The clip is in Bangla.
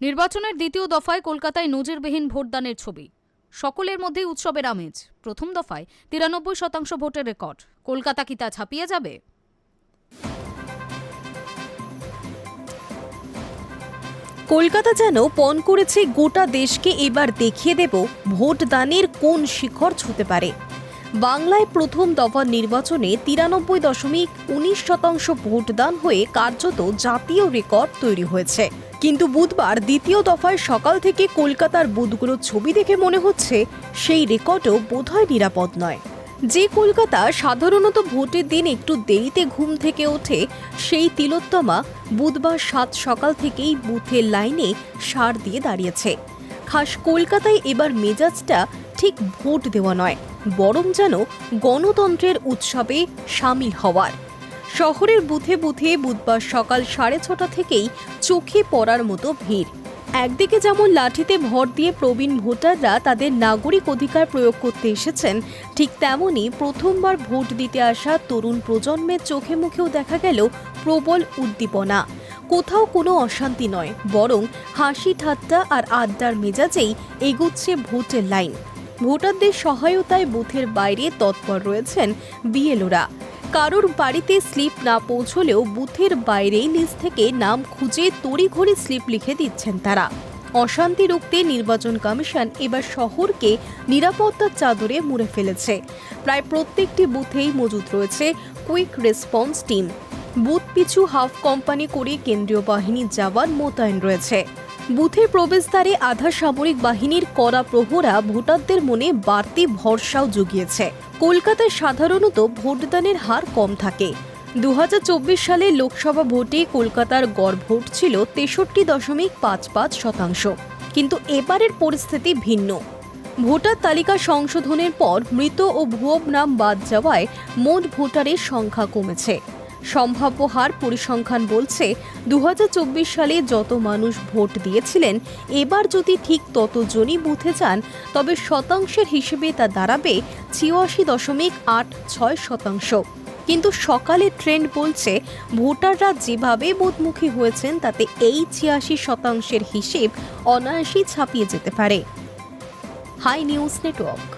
নির্বাচনের দ্বিতীয় দফায় কলকাতায় নজিরবিহীন ভোটদানের ছবি। সকলের মধ্যেই উৎসবের আমেজ। প্রথম দফায় 93% ভোটের রেকর্ড। কলকাতা কি তা ছাপিয়ে যাবে? কলকাতা যেন পণ করেছে গোটা দেশকে এবার দেখিয়ে দেব ভোটদানের কোন শিখর ছুঁতে পারে। বাংলায় প্রথম দফার নির্বাচনে 93.19% ভোটদান হয়ে কার্যত জাতীয় রেকর্ড তৈরি হয়েছে। কিন্তু বুধবার দ্বিতীয় দফায় সকাল থেকে কলকাতার বুথগুলোর ছবি দেখে মনে হচ্ছে সেই রেকর্ডও বোধহয় নিরাপদ নয়। যে কলকাতা সাধারণত ভোটের দিন একটু দেরিতে ঘুম থেকে ওঠে, সেই তিলোত্তমা বুধবার সকাল থেকেই বুথের লাইনে সার দিয়ে দাঁড়িয়েছে। খাস কলকাতায় এবার মেজাজটা ঠিক ভোট দেওয়া নয়, বরং যেন গণতন্ত্রের উৎসবে সামিল হওয়ার। শহরের বুথে বুথে বুধবার সকাল 6:30 থেকেই চোখে পড়ার মতো ভিড়। একদিকে যেমন লাঠিতে ভর দিয়ে প্রবীণ ভোটাররা তাদের নাগরিক অধিকার প্রয়োগ করতে এসেছেন, ঠিক তেমনি প্রথমবার ভোট দিতে আসা তরুণ প্রজন্মের চোখে মুখেও দেখা গেল প্রবল উদ্দীপনা। কোথাও কোনো অশান্তি নয়, বরং হাসি ঠাট্টা আর আড্ডার মেজাজেই এগুচ্ছে ভোটের লাইন। ভোটারদের সহায়তায় বুথের বাইরে তৎপর রয়েছেন বিএলওরা। কারোর বাড়িতে স্লিপ না পৌঁছলেও বুথের বাইরেই নিজ থেকে নাম খুঁজে তড়িঘড়ি স্লিপ লিখে দিচ্ছেন তারা। অশান্তি রুখতে নির্বাচন কমিশন এবার শহরকে নিরাপত্তার চাদরে মুড়ে ফেলেছে। প্রায় প্রত্যেকটি বুথেই মজুদ রয়েছে কুইক রেসপন্স টিম। বুথ পিছু হাফ কোম্পানি করে কেন্দ্রীয় বাহিনীর জওয়ান মোতায়েন রয়েছে। বুথের প্রবেশদ্বারে আধা সামরিক বাহিনীর কড়া প্রহরা ভোটারদের মনে বাড়তি ভরসাও জুগিয়েছে। কলকাতায় সাধারণত ভোটদানের হার কম থাকে। 2024 সালে লোকসভা ভোটে কলকাতার গড় ভোট ছিল 63.55%। কিন্তু এবারের পরিস্থিতি ভিন্ন। ভোটার তালিকা সংশোধনের পর মৃত ও ভুয়ো নাম বাদ যাওয়ায় মোট ভোটারের সংখ্যা কমেছে। সম্ভাব্য হার পরিসংখ্যান বলছে 2024 সালে যত মানুষ ভোট দিয়েছিলেন, এবার যদি ঠিক ততজনই বুথে যান, তবে শতাংশের হিসেবে তা দাঁড়াবে 86.86%। কিন্তু সকালে ট্রেন্ড বলছে ভোটাররা যেভাবে বুথমুখী হয়েছেন তাতে এই 86% হিসেব অনায়াসেই ছাপিয়ে যেতে পারে। Hi news network.